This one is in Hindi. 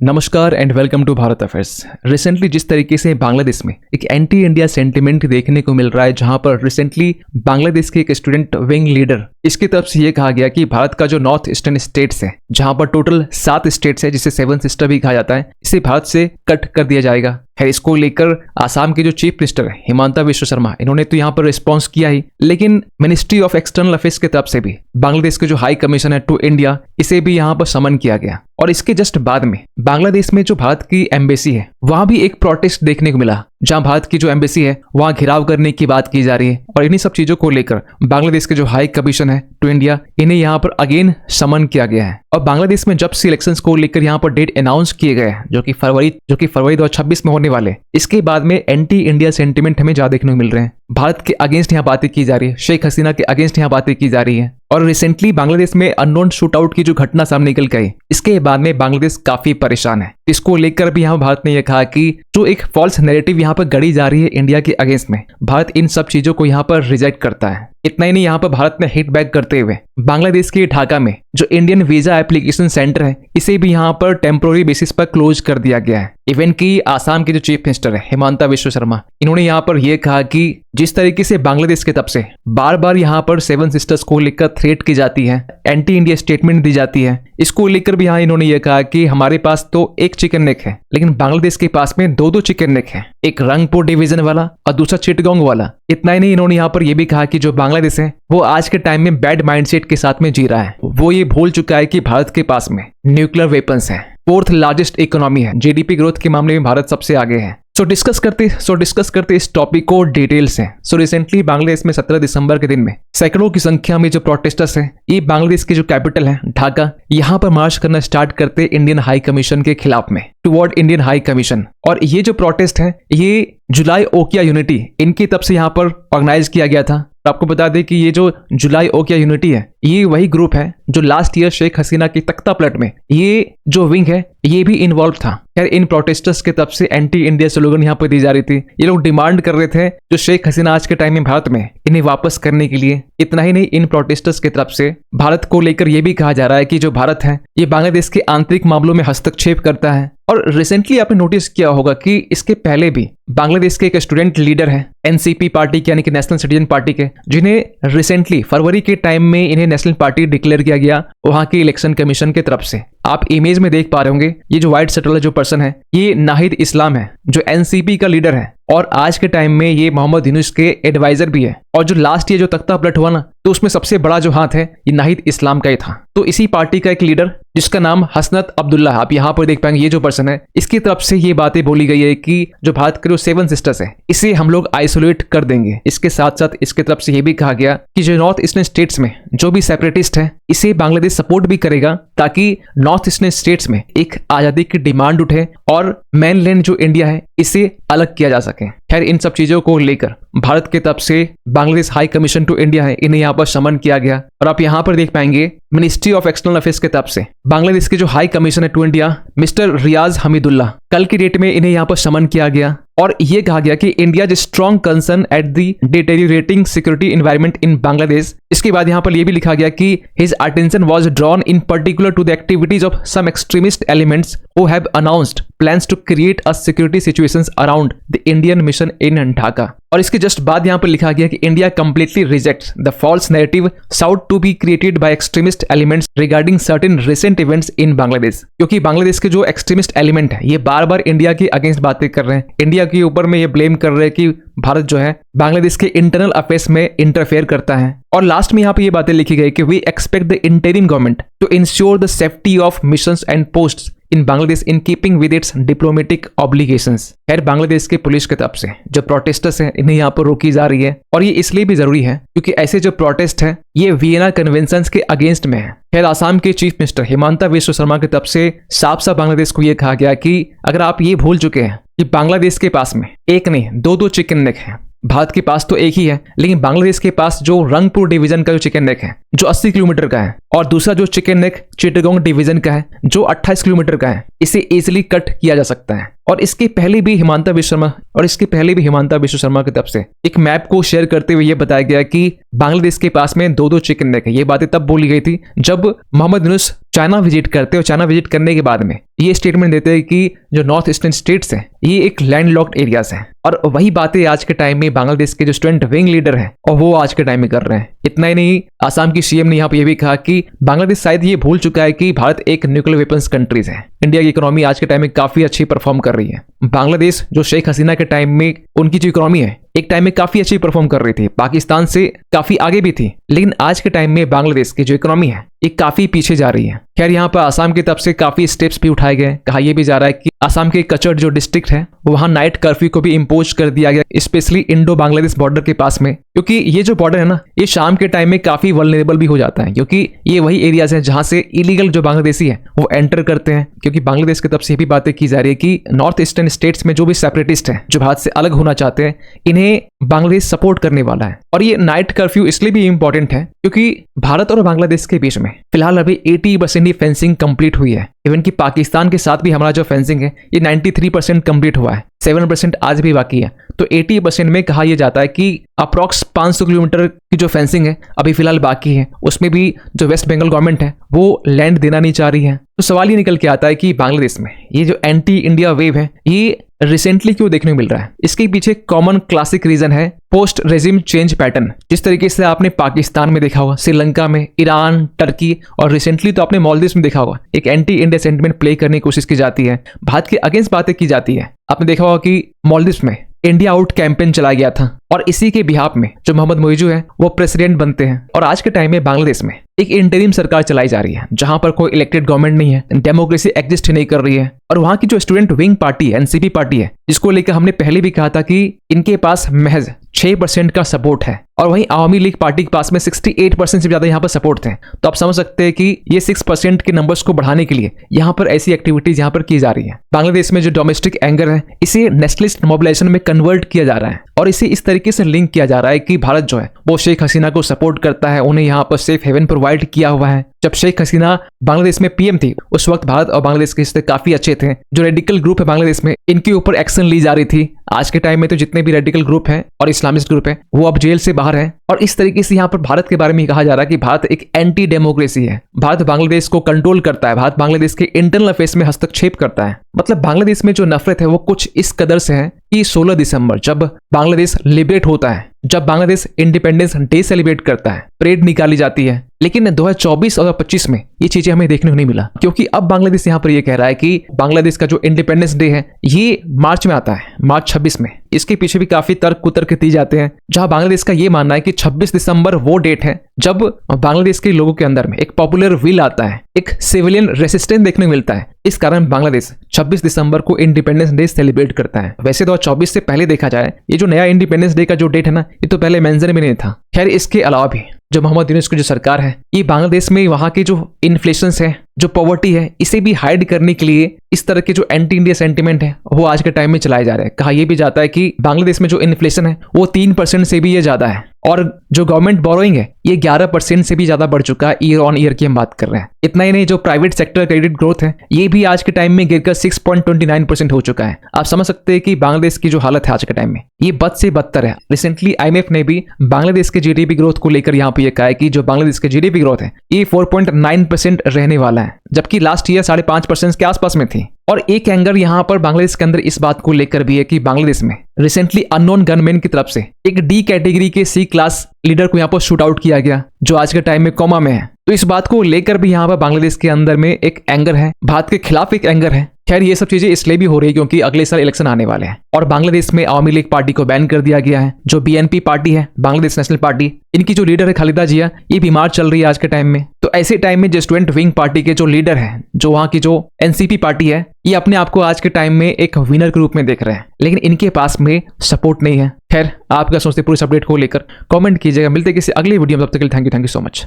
नमस्कार and welcome to Bharat affairs. Recently जिस तरीके से बांग्लादेश में एक एंटी इंडिया सेंटिमेंट देखने को मिल रहा है, जहां पर रिसेंटली बांग्लादेश के एक स्टूडेंट विंग लीडर इसकी तरफ से ये कहा गया कि भारत का जो नॉर्थ ईस्टर्न स्टेट्स है, जहां पर टोटल 7 स्टेट्स है जिसे 7 सिस्टर भी कहा जाता है, इसे भारत से कट कर दिया जाएगा। है इसको लेकर आसाम के जो चीफ मिनिस्टर है हिमंता बिस्वा शर्मा, इन्होंने तो यहाँ पर रिस्पॉन्स किया ही, लेकिन मिनिस्ट्री ऑफ एक्सटर्नल अफेयर्स की तरफ से भी बांग्लादेश के जो हाई कमीशन है टू इंडिया, इसे भी यहाँ पर समन किया गया। और इसके जस्ट बाद में बांग्लादेश में जो भारत की एम्बेसी है वहां भी एक प्रोटेस्ट देखने को मिला, जहां भारत की जो एम्बेसी है वहां घिराव करने की बात की जा रही है। और इन्हीं सब चीजों को लेकर बांग्लादेश के जो हाई कमीशन है टू इंडिया, इन्हें यहाँ पर अगेन समन किया गया है। और बांग्लादेश में जब से इलेक्शंस को लेकर यहाँ पर डेट अनाउंस किए गए हैं, जो कि फरवरी 2026 में होने वाले, इसके बाद में एंटी इंडिया सेंटिमेंट हमें ज्यादा देखने को मिल रहे हैं। भारत के अगेंस्ट यहाँ बातें की जा रही है, शेख हसीना के अगेंस्ट यहाँ बातें की जा रही है। और रिसेंटली बांग्लादेश में अननोन शूटआउट की जो घटना सामने निकल गई, इसके बाद में बांग्लादेश काफी परेशान है। इसको लेकर भी यहाँ भारत ने यह कहा कि जो एक फॉल्स नैरेटिव यहाँ पर गढ़ी जा रही है इंडिया के अगेंस्ट में, भारत इन सब चीजों को यहाँ पर रिजेक्ट करता है। इतना ही नहीं, यहाँ पर भारत ने हिट बैक करते हुए बांग्लादेश के ढाका में जो इंडियन वीजा एप्लीकेशन सेंटर है, इसे भी यहाँ पर टेम्पोररी बेसिस पर क्लोज कर दिया गया है। इवन की आसाम के जो चीफ मिनिस्टर है हिमंता बिस्वा शर्मा, इन्होंने यहाँ पर यह कहा कि जिस तरीके से बांग्लादेश की तरफ से बार बार यहाँ पर 7 सिस्टर्स को लेकर थ्रेट की जाती है, एंटी इंडिया स्टेटमेंट दी जाती है, इसको लेकर भी यहाँ इन्होंने ये कहा कि हमारे पास तो एक चिकन नेक है, लेकिन बांग्लादेश के पास में 2 चिकन नेक है, एक रंगपुर डिवीजन वाला और दूसरा चिटगांव वाला। इतना ही नहीं, इन्होंने यहाँ पर यह भी कहा कि जो बांग्लादेश है वो आज के टाइम में बैड माइंडसेट के साथ में जी रहा है। वो ये भूल चुका है कि भारत के पास में न्यूक्लियर वेपन्स है, 4th लार्जेस्ट इकोनॉमी है, जीडीपी ग्रोथ के मामले में भारत सबसे आगे है। सो डिस्कस करते इस टॉपिक को डिटेल से। रिसेंटली बांग्लादेश में 17 दिसंबर के दिन में सैकड़ों की संख्या में जो प्रोटेस्टर्स हैं, ये बांग्लादेश की जो कैपिटल है ढाका, यहाँ पर मार्च करना स्टार्ट करते इंडियन हाई कमीशन के खिलाफ में, टुवर्ड इंडियन हाई कमीशन। और ये जो प्रोटेस्ट है ये जुलाई ओकिया यूनिटी इनकी तरफ से यहाँ पर ऑर्गेनाइज किया गया था। आपको बता दें कि ये जो जुलाई ओकिया यूनिटी है, ये वही ग्रुप है जो लास्ट ईयर शेख हसीना की तख्ता पलट में ये जो विंग है ये भी इन्वॉल्व था। खैर, इन प्रोटेस्टर्स की तरफ से एंटी इंडिया स्लोगन यहाँ पर दी जा रही थी। ये लोग डिमांड कर रहे थे जो शेख हसीना आज के टाइम में भारत में, इन्हें वापस करने के लिए। इतना ही नहीं, इन प्रोटेस्टर्स की तरफ से भारत को लेकर यह भी कहा जा रहा है कि जो भारत है ये बांग्लादेश के आंतरिक मामलों में हस्तक्षेप करता है। और रिसेंटली आपने नोटिस किया होगा कि इसके पहले भी बांग्लादेश के एक स्टूडेंट लीडर है एनसीपी पार्टी के, यानी कि नेशनल सिटीजन पार्टी के, जिन्हें रिसेंटली फरवरी के टाइम में इन्हें नेशनल पार्टी डिक्लेयर किया गया वहां के इलेक्शन कमीशन की तरफ से। आप इमेज में देख पा रहे होंगे, ये जो व्हाइट शर्ट वाला जो पर्सन है ये नाहिद इस्लाम है, जो एनसीपी का लीडर है और आज के टाइम में ये मोहम्मद यूनुस के एडवाइजर भी है। और जो लास्ट ईयर जो तख्ता पलट हुआ ना, तो उसमें सबसे बड़ा जो हाथ है ये नाहिद इस्लाम का ही था। तो इसी पार्टी का एक लीडर जिसका नाम हसनत अब्दुल्ला, आप यहाँ पर देख पाएंगे, ये जो पर्सन है इसकी तरफ से ये बातें बोली गई है कि जो भारत के जो 7 सिस्टर्स है इसे हम लोग आइसोलेट कर देंगे। इसके साथ साथ इसके तरफ से ये भी कहा गया कि जो नॉर्थ ईस्टर्न स्टेट्स में जो भी सेपरेटिस्ट है, इसे बांग्लादेश सपोर्ट भी करेगा ताकि नॉर्थ ईस्टर्न स्टेट्स में एक आजादी की डिमांड उठे और मेनलैंड जो इंडिया है इसे अलग किया जा सके। खैर, इन सब चीजों को लेकर भारत की तरफ से Bangladesh high commission to India है, इन्हें यहाँ पर समन किया गया। और आप यहाँ पर देख पाएंगे मिनिस्ट्री ऑफ एक्सटर्नल अफेयर्स की तरफ से बांग्लादेश के जो हाई कमीशन है टू इंडिया मिस्टर रियाज हमीदुल्लाह, कल की डेट में इन्हें यहाँ पर समन किया गया। और यह कहा गया कि India is strong concern at the deteriorating security environment in Bangladesh. इसके बाद यहाँ पर यह भी लिखा गया कि his attention was drawn in particular to the activities of some extremist elements who have announced plans to create a security situations around the Indian mission in Dhaka. और इसके जस्ट बाद यहाँ पर लिखा गया कि India completely rejects the false narrative sought to be created by extremist elements regarding certain recent events in Bangladesh. क्योंकि बांग्लादेश के जो एक्सट्रीमिस्ट एलिमेंट है ये बार बार इंडिया के अगेंस्ट बातें कर रहे हैं, इंडिया के ऊपर में ये ब्लेम कर रहे हैं कि भारत जो है बांग्लादेश के इंटरनल अफेयर्स में इंटरफेयर करता है। और लास्ट में यहाँ पे ये बातें लिखी गई कि we expect the interim government to ensure the safety of missions and posts in Bangladesh in keeping with its diplomatic obligations. खैर, बांग्लादेश के पुलिस की तरफ से जो प्रोटेस्टर्स हैं इन्हें यहाँ पर रोकी जा रही है, और ये इसलिए भी जरूरी है क्योंकि ऐसे जो प्रोटेस्ट है ये वियना कन्वेंशंस के अगेंस्ट में है। खैर, आसाम के चीफ मिनिस्टर हिमंता बिस्वा शर्मा की तरफ से साफ साफ बांग्लादेश को यह कहा गया कि अगर आप ये भूल चुके हैं कि बांग्लादेश के पास में एक नहीं 2 चिकन नेक है, भारत के पास तो एक ही है, लेकिन बांग्लादेश के पास जो रंगपुर डिवीजन का जो चिकन नेक है जो 80 किलोमीटर का है, और दूसरा जो चिकन नेक चिटागोंग डिवीजन का है जो 28 किलोमीटर का है, इसे इजिली कट किया जा सकता है। और इसके पहले भी हिमांता विश्व शर्मा की तरफ से एक मैप को शेयर करते हुए यह बताया गया कि बांग्लादेश के पास में 2-2 चिकन नेक है। ये बातें तब बोली गई थी जब मोहम्मद यूनुस चाइना विजिट करते और चाइना विजिट करने के बाद में ये स्टेटमेंट देते हैं कि जो नॉर्थ ईस्टर्न स्टेट्स हैं ये एक लैंडलॉक्ड एरियाज हैं। और वही बातें आज के टाइम में बांग्लादेश के जो स्टूडेंट विंग लीडर हैं और वो आज के टाइम में कर रहे हैं। इतना ही नहीं, आसाम की सीएम ने यहाँ पे ये भी कहा कि बांग्लादेश शायद ये भूल चुका है कि भारत एक न्यूक्लियर वेपन्स कंट्रीज है। इंडिया की इकोनॉमी आज के टाइम में काफी अच्छी परफॉर्म कर रही है। बांग्लादेश जो शेख हसीना के टाइम में उनकी जो इकोनॉमी है एक टाइम में काफी अच्छी परफॉर्म कर रही थी, पाकिस्तान से काफी आगे भी थी, लेकिन आज के टाइम में बांग्लादेश की जो इकोनॉमी है ये काफी पीछे जा रही है। खैर यहाँ पर आसाम की तरफ से काफी स्टेप्स भी उठाए गए। कहा यह भी जा रहा है कि आसाम के कचर जो डिस्ट्रिक्ट है वहां नाइट कर्फ्यू को भी इम्पोज कर दिया गया, स्पेशली इंडो बांग्लादेश बॉर्डर के पास में, क्योंकि ये जो बॉर्डर है ना ये शाम के टाइम में काफी वल्नरेबल भी हो जाता है, क्योंकि ये वही एरियाज हैं जहां से इलीगल जो बांग्लादेशी है वो एंटर करते हैं। क्योंकि बांग्लादेश की तरफ से ये भी बातें की जा रही है कि नॉर्थ ईस्टर्न स्टेट्स में जो भी सेपरेटिस्ट हैं जो भारत से अलग होना चाहते हैं इन्हें बांग्लादेश सपोर्ट करने वाला है। और ये नाइट कर्फ्यू इसलिए भी इंपॉर्टेंट है क्योंकि भारत और बांग्लादेश के बीच में फिलहाल अभी 80% ही फेंसिंग कंप्लीट हुई है। इवन कि पाकिस्तान के साथ भी हमारा जो फेंसिंग है ये 93% कंप्लीट हुआ है, 7% आज भी बाकी है। तो 80% में कहा यह जाता है कि अप्रॉक्स 500 किलोमीटर की जो फेंसिंग है अभी फिलहाल बाकी है। उसमें भी जो वेस्ट बंगाल गवर्नमेंट है वो लैंड देना नहीं चाह रही है। तो सवाल ये निकल के आता है कि बांग्लादेश में ये जो एंटी इंडिया वेव है ये रिसेंटली क्यों देखने को मिल रहा है। इसके पीछे कॉमन क्लासिक रीजन है पोस्ट रेजिम चेंज पैटर्न। जिस तरीके से आपने पाकिस्तान में देखा होगा, श्रीलंका में, ईरान, टर्की और रिसेंटली तो आपने मालदीव्स में देखा होगा, एक एंटी इंडिया सेंटिमेंट प्ले करने की कोशिश की जाती है, भारत के अगेंस्ट बातें की जाती है। आपने देखा होगा कि मालदीव्स में इंडिया आउट कैंपेन चलाया गया था और इसी के बिहाफ में जो मोहम्मद मोइजू है वो प्रेसिडेंट बनते हैं। और आज के टाइम में बांग्लादेश में एक इंटरिम सरकार चलाई जा रही है जहां पर कोई इलेक्टेड गवर्नमेंट नहीं है, डेमोक्रेसी एग्जिस्ट नहीं कर रही है। और वहां की जो स्टूडेंट विंग पार्टी है, एनसीपी पार्टी है, जिसको लेकर हमने पहले भी कहा था कि इनके पास महज 6% का सपोर्ट है और वहीं आवामी लीग पार्टी के पास में 68% से ज्यादा यहाँ पर सपोर्ट थे। तो आप समझ सकते हैं कि ये 6% के नंबर्स को बढ़ाने के लिए यहाँ पर ऐसी एक्टिविटीज यहाँ पर की जा रही है। बांग्लादेश में जो डोमेस्टिक एंगर है इसे नेशनलिस्ट मोबिलाइजेशन में कन्वर्ट किया जा रहा है और इसे इस तरीके से लिंक किया जा रहा है कि भारत जो है वो शेख हसीना को सपोर्ट करता है, उन्हें यहाँ पर सेफ हेवन प्रोवाइड किया हुआ है। जब शेख हसीना बांग्लादेश में पीएम थी उस वक्त भारत और बांग्लादेश के रिश्ते काफी अच्छे थे। जो रेडिकल ग्रुप है बांग्लादेश में इनके ऊपर एक्शन ली जा रही थी। आज के टाइम में तो जितने भी रेडिकल ग्रुप हैं और इस्लामिस्ट ग्रुप है वो अब जेल से बाहर है। और इस तरीके से यहाँ पर भारत के बारे में कहा जा रहा है कि भारत एक एंटी डेमोक्रेसी है, भारत बांग्लादेश को कंट्रोल करता है, भारत बांग्लादेश के इंटरनल अफेयर्स में हस्तक्षेप करता है। मतलब बांग्लादेश में जो नफरत है वो कुछ इस कदर से है कि 16 दिसंबर जब बांग्लादेश लिबरेट होता है, जब बांग्लादेश इंडिपेंडेंस डे सेलिब्रेट करता है, परेड निकाली जाती है, लेकिन 2024 और 2025 में ये चीजें हमें देखने को नहीं मिला। क्योंकि अब बांग्लादेश यहाँ पर ये कह रहा है कि बांग्लादेश का जो इंडिपेंडेंस डे है ये मार्च में आता है, मार्च 26 में। इसके पीछे भी काफी तर्क कुतर्क दिए जाते हैं, जहां बांग्लादेश का ये मानना है कि 26 दिसंबर वो डेट है जब बांग्लादेश के लोगों के अंदर में एक पॉपुलर विल आता है, एक सिविलियन रेसिस्टेंस देखने को मिलता है। इस कारण बांग्लादेश 26 दिसंबर को इंडिपेंडेंस डे सेलिब्रेट करता है। वैसे 2024 से पहले देखा जाए ये जो नया इंडिपेंडेंस डे का जो डेट है ना ये तो पहले मेंशन में नहीं था। खैर इसके अलावा भी जो मोहम्मद यूनुस की जो सरकार है ये बांग्लादेश में वहां की जो इन्फ्लेशन है, जो पॉवर्टी है, इसे भी हाइड करने के लिए इस तरह के जो एंटी इंडिया सेंटिमेंट है वो आज के टाइम में चलाए जा रहे हैं। कहा यह भी जाता है कि बांग्लादेश में जो इन्फ्लेशन है वो 3% से भी ये ज्यादा है और जो गवर्नमेंट बोरोइंग है ये 11% से भी ज्यादा बढ़ चुका है। ईयर ऑन ईयर की हम बात कर रहे हैं। इतना ही नहीं, जो प्राइवेट सेक्टर क्रेडिट ग्रोथ है ये भी आज के टाइम में गिरकर 6.29% हो चुका है। आप समझ सकते हैं कि बांग्लादेश की जो हालत है आज के टाइम में ये बद से बदतर है। रिसेंटली IMF ने भी बांग्लादेश के जीडीपी ग्रोथ को लेकर यहाँ पे ये कहा है कि जो बांग्लादेश के जीडीपी ग्रोथ है ये 4.9% रहने वाला है, जबकि लास्ट ईयर 5.5% के आसपास में थी। और एक एंगर यहाँ पर बांग्लादेश के अंदर इस बात को लेकर भी है कि बांग्लादेश में रिसेंटली अननोन गनमैन की तरफ से एक डी कैटेगरी के C क्लास लीडर को यहाँ पर शूट आउट किया गया जो आज के टाइम में कोमा में है। तो इस बात को लेकर भी यहाँ पर बांग्लादेश के अंदर में एक एंगर है, भारत के खिलाफ एक एंगर है। खैर ये सब चीजें इसलिए भी हो रही है क्योंकि अगले साल इलेक्शन आने वाले हैं और बांग्लादेश में आवामी लीग पार्टी को बैन कर दिया गया है। जो BNP पार्टी है, बांग्लादेश नेशनल पार्टी, इनकी जो लीडर है खालिदा जिया ये बीमार चल रही है आज के टाइम में। तो ऐसे टाइम में जो स्टूडेंट विंग पार्टी के जो लीडर है, जो वहाँ की जो NCP पार्टी है, ये अपने आप को आज के टाइम में एक विनर के रूप में देख रहे हैं, लेकिन इनके पास में सपोर्ट नहीं है। खैर आप क्या सोचते पूरे अपडेट को लेकर कमेंट कीजिएगा। मिलते किसी अगली वीडियो में, तब तक के लिए थैंक यू सो मच।